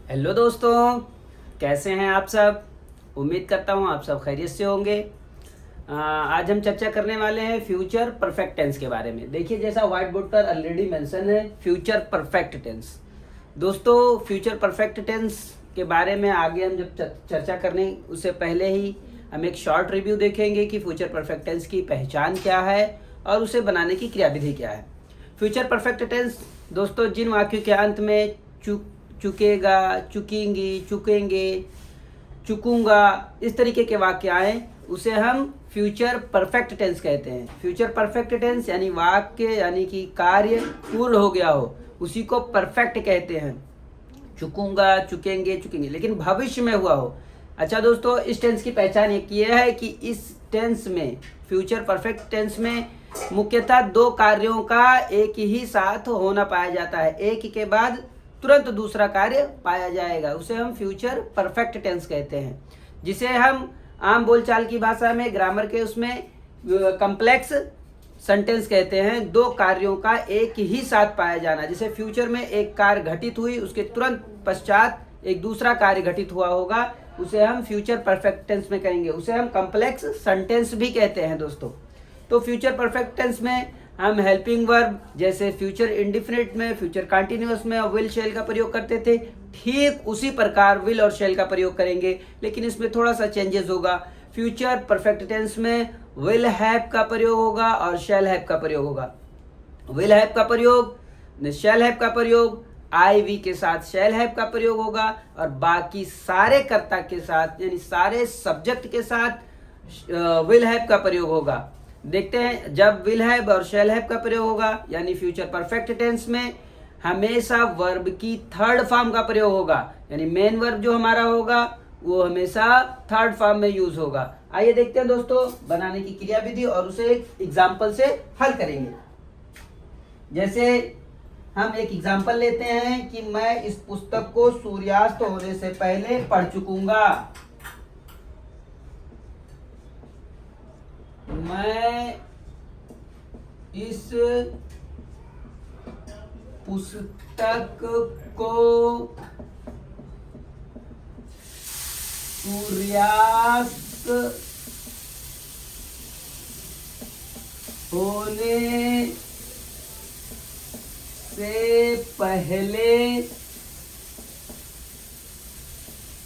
Hello दोस्तों, कैसे हैं आप सब। उम्मीद करता हूँ आप सब खैरियत से होंगे। आज हम चर्चा करने वाले हैं फ्यूचर परफेक्ट टेंस के बारे में। देखिए, जैसा व्हाइट बोर्ड पर ऑलरेडी मेंशन है, फ्यूचर परफेक्ट टेंस। दोस्तों, फ्यूचर परफेक्ट टेंस के बारे में आगे हम जब चर्चा करने उससे पहले ही हम एक शॉर्ट रिव्यू देखेंगे कि फ्यूचर परफेक्ट टेंस की पहचान क्या है और उसे बनाने की क्रियाविधि क्या है। फ्यूचर परफेक्ट टेंस दोस्तों जिन वाक्यों के अंत में चुकेगा, चुकेंगी, चुकेंगे, चुकूंगा इस तरीके के वाक्य आए उसे हम फ्यूचर परफेक्ट टेंस कहते हैं। फ्यूचर परफेक्ट टेंस यानी वाक्य यानी कि कार्य पूर्ण हो गया हो, उसी को परफेक्ट कहते हैं। चुकूंगा, चुकेंगे, चुकेंगे, लेकिन भविष्य में हुआ हो। अच्छा दोस्तों, इस टेंस की पहचान एक ये है कि इस टेंस में, फ्यूचर परफेक्ट टेंस में मुख्यतः दो कार्यों का एक ही साथ होना पाया जाता है। एक के बाद तुरंत दूसरा कार्य पाया जाएगा, उसे हम फ्यूचर परफेक्ट टेंस कहते हैं, जिसे हम आम बोलचाल की भाषा में ग्रामर के उसमें कॉम्प्लेक्स सेंटेंस कहते हैं। दो कार्यों का एक ही साथ पाया जाना, जैसे फ्यूचर में एक कार्य घटित हुई, उसके तुरंत पश्चात एक दूसरा कार्य घटित हुआ होगा, उसे हम फ्यूचर परफेक्ट टेंस में कहेंगे। उसे हम कॉम्प्लेक्स सेंटेंस भी कहते हैं दोस्तों। तो फ्यूचर परफेक्ट टेंस में हम हेल्पिंग वर्ब जैसे फ्यूचर इंडिफिनिट में, फ्यूचर कंटिन्यूअस में विल शैल का प्रयोग करते थे, ठीक उसी प्रकार विल और शैल का प्रयोग करेंगे, लेकिन इसमें थोड़ा सा चेंजेस होगा। फ्यूचर परफेक्ट टेंस में विल हैव का प्रयोग होगा और शैल हैव का प्रयोग होगा। विल हैव का प्रयोग, शैल हैव का प्रयोग, आई वी के साथ शैल हैव का प्रयोग होगा और बाकी सारे कर्ता के साथ यानी सारे सब्जेक्ट के साथ विल हैव का प्रयोग होगा। देखते हैं, जब विल हैव और शैल हैव का प्रयोग होगा यानी फ्यूचर परफेक्ट टेंस में हमेशा वर्ब की थर्ड फॉर्म का प्रयोग होगा, यानी मेन वर्ब जो हमारा होगा वो हमेशा थर्ड फॉर्म में यूज होगा। आइए देखते हैं दोस्तों बनाने की क्रियाविधि और उसे एक एग्जाम्पल से हल करेंगे। जैसे हम एक एग्जाम्पल लेते हैं कि मैं इस पुस्तक को सूर्यास्त होने से पहले पढ़ चुकूंगा। मैं इस पुस्तक को सूर्यास्त होने से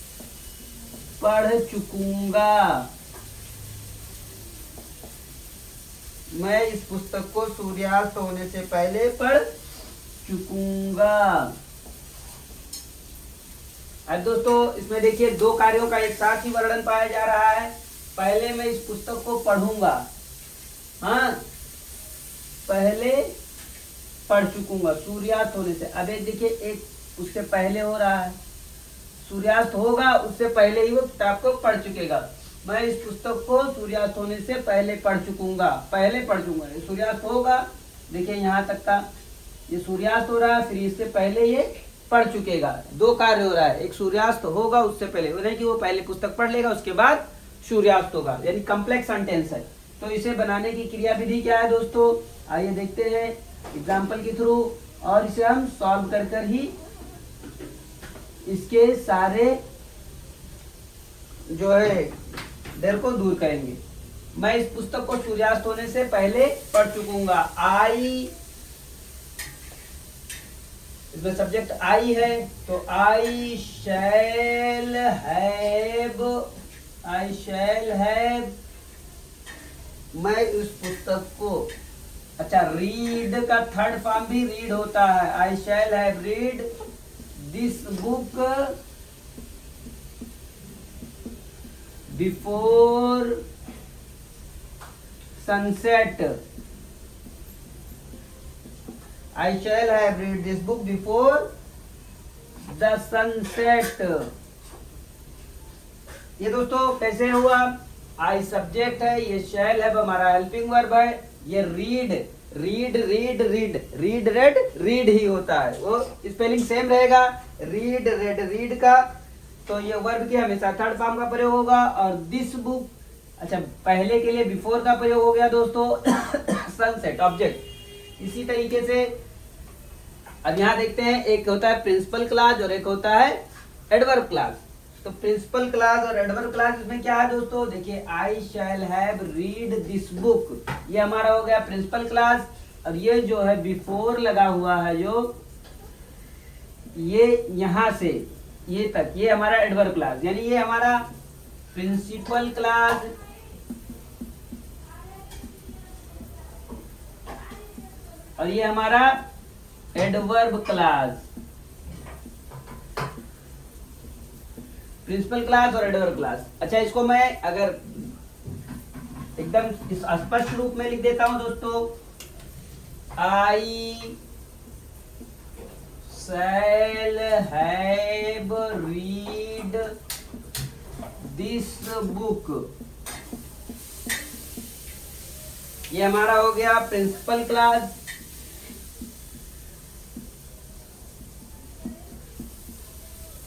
पहले पढ़ चुकूंगा। मैं इस पुस्तक को सूर्यास्त होने से पहले पढ़ चुकूंगा। अब दोस्तों इसमें देखिए दो कार्यों का एक साथ ही वर्णन पाया जा रहा है। पहले मैं इस पुस्तक को पढ़ूंगा, हाँ, पहले पढ़ चुकूंगा सूर्यास्त होने से। अब एक देखिए, एक उससे पहले हो रहा है, सूर्यास्त होगा उससे पहले ही वो किताब को पढ़ चुकेगा। मैं इस पुस्तक को सूर्यास्त होने से पहले पढ़ चुकूंगा, पहले पढ़ चुकूंगा। ये सूर्यास्त होगा, देखिए यहाँ तक का ये सूर्यास्त हो रहा है, फिर इससे पहले ये पढ़ चुकेगा। दो कार्य हो रहा है, एक सूर्यास्त होगा उससे पहले, नहीं कि वो पहले पुस्तक पढ़ लेगा उसके बाद सूर्यास्त होगा, यानी कॉम्प्लेक्स सेंटेंस है। तो इसे बनाने की क्रियाविधि क्या है दोस्तों, आइए देखते हैं एग्जाम्पल के थ्रू, और इसे हम सॉल्व कर कर ही इसके सारे जो है डर को दूर करेंगे। मैं इस पुस्तक को सूर्यास्त होने से पहले पढ़ चुकूंगा। आई, इसमें सब्जेक्ट आई है, तो I shall have, I shall have, मैं उस पुस्तक को, अच्छा रीड का थर्ड फॉर्म भी रीड होता है। I shall have read this book before sunset. I shall have read this book before the sunset। ये दोस्तों कैसे हुआ, आई सब्जेक्ट है, ये shall have हमारा हेल्पिंग वर्ब है, ये read, read read read, read read read ही होता है, वो स्पेलिंग सेम रहेगा, रीड रेड रीड का। तो ये वर्ब की हमेशा थर्ड फॉर्म का प्रयोग होगा। और दिस बुक, अच्छा पहले के लिए बिफोर का प्रयोग हो गया दोस्तों सनसेट ऑब्जेक्ट। इसी तरीके से अब यहाँ देखते हैं, एक होता है प्रिंसिपल क्लॉज और एक होता है एडवर्ब क्लास। तो प्रिंसिपल क्लास और एडवर्ब क्लास इसमें क्या है दोस्तों, देखिए I shall have read this book, ये हमारा हो गया प्रिंसिपल क्लास। और ये जो है बिफोर लगा हुआ है, जो ये यहां से ये तक, ये हमारा एडवर्ब क्लास, यानी ये हमारा प्रिंसिपल क्लास और ये हमारा एडवर्ब क्लास। प्रिंसिपल क्लास और एडवर्ब क्लास। अच्छा, इसको मैं अगर एकदम स्पष्ट रूप में लिख देता हूं दोस्तों, I shall have read this book, ये हमारा हो गया प्रिंसिपल क्लास।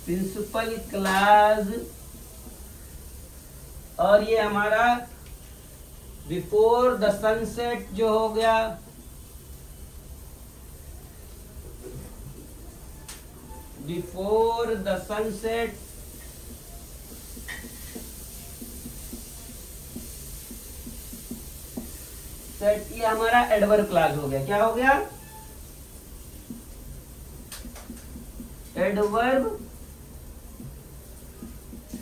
प्रिंसिपल क्लास और ये हमारा बिफोर द सनसेट जो हो गया, बिफोर द सनसेट। सेट, ये हमारा एडवर्ब क्लास हो गया। क्या हो गया, एडवर्ब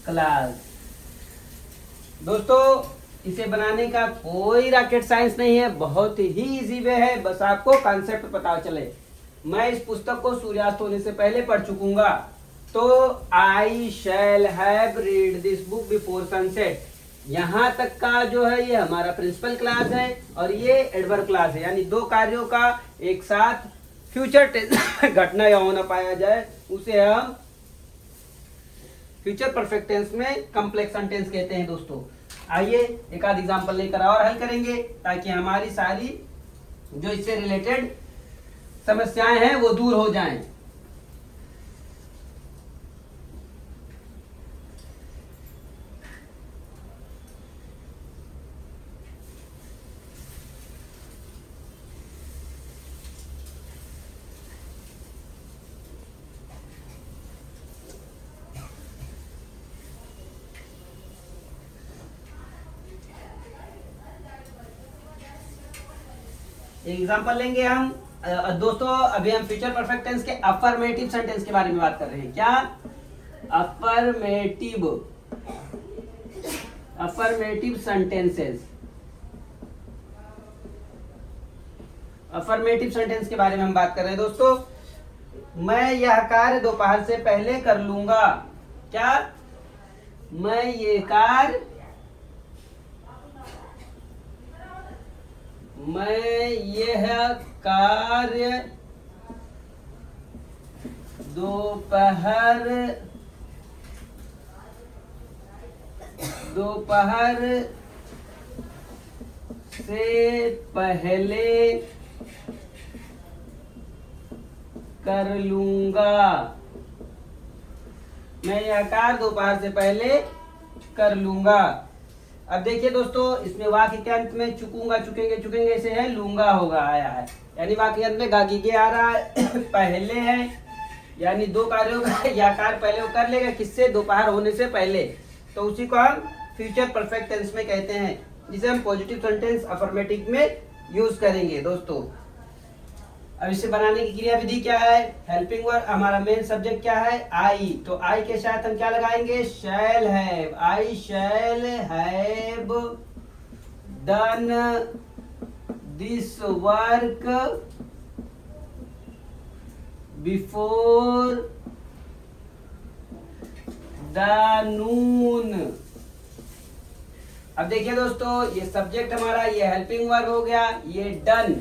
क्लास। दोस्तों इसे बनाने का कोई रॉकेट साइंस नहीं है, बहुत ही इजी वे है, बस आपको कॉन्सेप्ट पता चले। मैं इस पुस्तक को सूर्यास्त होने से पहले पढ़ चुकूंगा। तो I shall have read this book before sunset, यहां तक का जो है ये हमारा प्रिंसिपल क्लास है और ये एडवर्ब क्लास है, यानी दो कार्यों का एक साथ फ्यूचर टेंस घटना या होना पाया जाए उसे हम फ्यूचर परफेक्ट टेंस में कंप्लेक्सन टेंस कहते हैं। दोस्तों आइए एक आध एग्जांपल लेकर और हल करेंगे ताकि हमारी सारी जो इससे रिलेटेड समस्याएं हैं वो दूर हो जाएं। एग्जांपल लेंगे हम। दोस्तों अभी हम फ्यूचर परफेक्ट टेंस के अफर्मेटिव सेंटेंस के बारे में बात कर रहे हैं। क्या, अफर्मेटिव सेंटेंसेस, अफर्मेटिव सेंटेंस के बारे में हम बात कर रहे हैं। दोस्तों मैं यह कार्य दोपहर से पहले कर लूंगा। क्या, मैं ये कार्य यह कार्य दोपहर से पहले कर लूंगा। मैं यह कार्य दोपहर से पहले कर लूंगा। अब देखिए दोस्तों इसमें वाक्य के अंत में चुकूंगा, चुकेंगे से है लूंगा होगा आया है, यानी वाक्य अंत में गागीगे आ रहा है पहले है, यानी दो कार्यों का या कार्य पहले वो कर लेगा, किससे, दोपहर होने से पहले। तो उसी को हम फ्यूचर परफेक्ट टेंस में कहते हैं, जिसे हम पॉजिटिव सेंटेंस अफर्मेटिव में यूज करेंगे। दोस्तों अब इसे बनाने की क्रिया विधि क्या है, हेल्पिंग वर्ब, हमारा मेन सब्जेक्ट क्या है, आई। तो आई के साथ हम क्या लगाएंगे, shall have. I shall have done this work before the noon. अब देखिए दोस्तों ये सब्जेक्ट हमारा, ये हेल्पिंग वर्ब हो गया, ये done,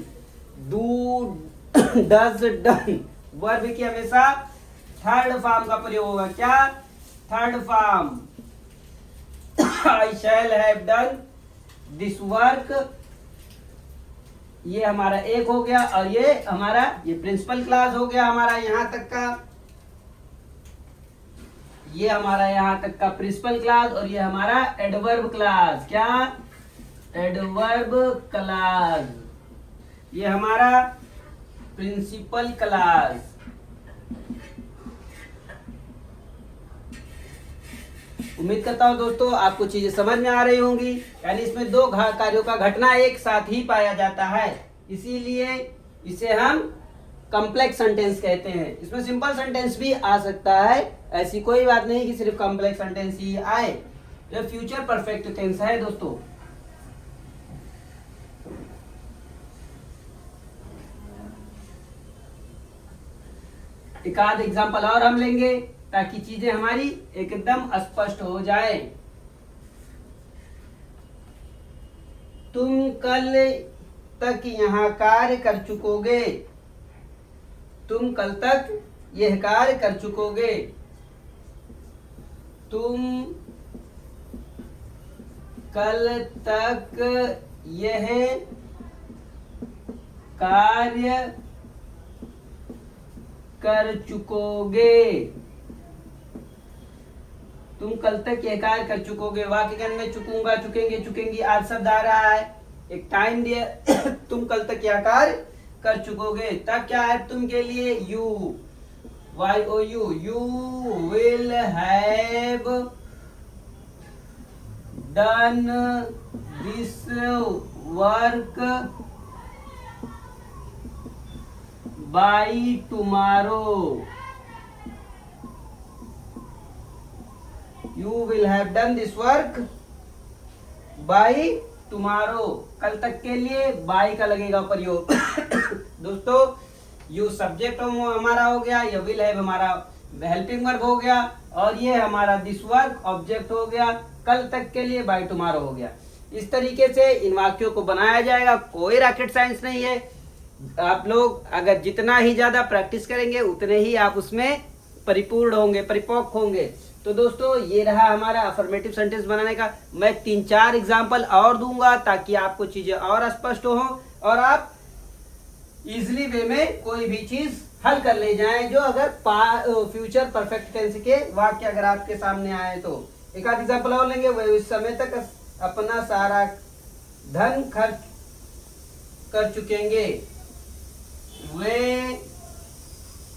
do, does, done. Verb की हमेशा थर्ड फॉर्म का प्रयोग होगा। क्या, third form. I shall have done this work, ये हमारा एक हो गया, और ये हमारा ये प्रिंसिपल क्लास हो गया हमारा यहां तक का, ये हमारा यहां तक का प्रिंसिपल क्लास, और ये हमारा एडवर्ब क्लास। क्या, एडवर्ब क्लास, ये हमारा प्रिंसिपल क्लास। उम्मीद करता हूँ दोस्तों आपको चीजें समझ में आ रही होंगी। यानी इसमें दो कार्यों का घटना एक साथ ही पाया जाता है, इसीलिए इसे हम कॉम्प्लेक्स सेंटेंस कहते हैं। इसमें सिंपल सेंटेंस भी आ सकता है, ऐसी कोई बात नहीं कि सिर्फ कॉम्प्लेक्स सेंटेंस ही आए। यह फ्यूचर परफेक्ट टेंस है दोस्तों। एक आध एग्जाम्पल और हम लेंगे ताकि चीजें हमारी एकदम स्पष्ट हो जाए। तुम कल तक यहाँ कार्य कर चुकोगे। तुम कल तक यह कार्य कर चुकोगे। तुम कल तक यह कार्य कर चुकोगे। तुम कल तक यह कार्य कर चुकोगे। वाक्य के अंदर चुकूंगा, चुकेंगे, चुकेंगी आदि शब्द आ रहा है। एक टाइम दिया तुम कल तक यह कार्य कर चुकोगे। तब क्या है तुम के लिए you, YOU, you will have done this work by tomorrow. You will have done this work by tomorrow. कल तक के लिए बाई का लगेगा प्रयोग। दोस्तों यू सब्जेक्ट हमारा हो गया, ये विल हैव हमारा हेल्पिंग वर्ब हो गया, और ये हमारा दिस वर्क ऑब्जेक्ट हो गया। कल तक के लिए बाई टुमारो हो गया। इस तरीके से इन वाक्यों को बनाया जाएगा। कोई रॉकेट साइंस नहीं है। आप लोग अगर जितना ही ज्यादा प्रैक्टिस करेंगे उतने ही आप उसमें परिपूर्ण होंगे, परिपक्व होंगे। तो दोस्तों ये रहा हमारा अफर्मेटिव सेंटेंस बनाने का। मैं 3-4 एग्जाम्पल और दूंगा ताकि आपको चीजें और स्पष्ट हो और आप इजिली वे में कोई भी चीज हल कर ले जाएं, जो अगर फ्यूचर परफेक्ट टेंस के वाक्य अगर आपके सामने आए तो। एक आध एग्जाम्पल और लेंगे। वह उस समय तक अपना सारा धन खर्च कर चुकेंगे। वे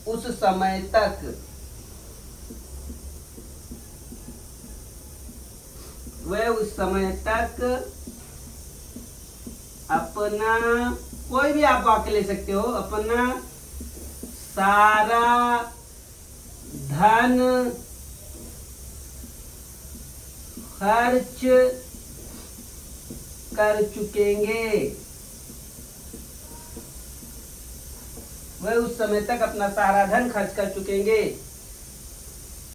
उस समय तक अपना, कोई भी आप वाक्य ले सकते हो, अपना सारा धन खर्च कर चुकेंगे। वह उस समय तक अपना सारा धन खर्च कर चुकेंगे।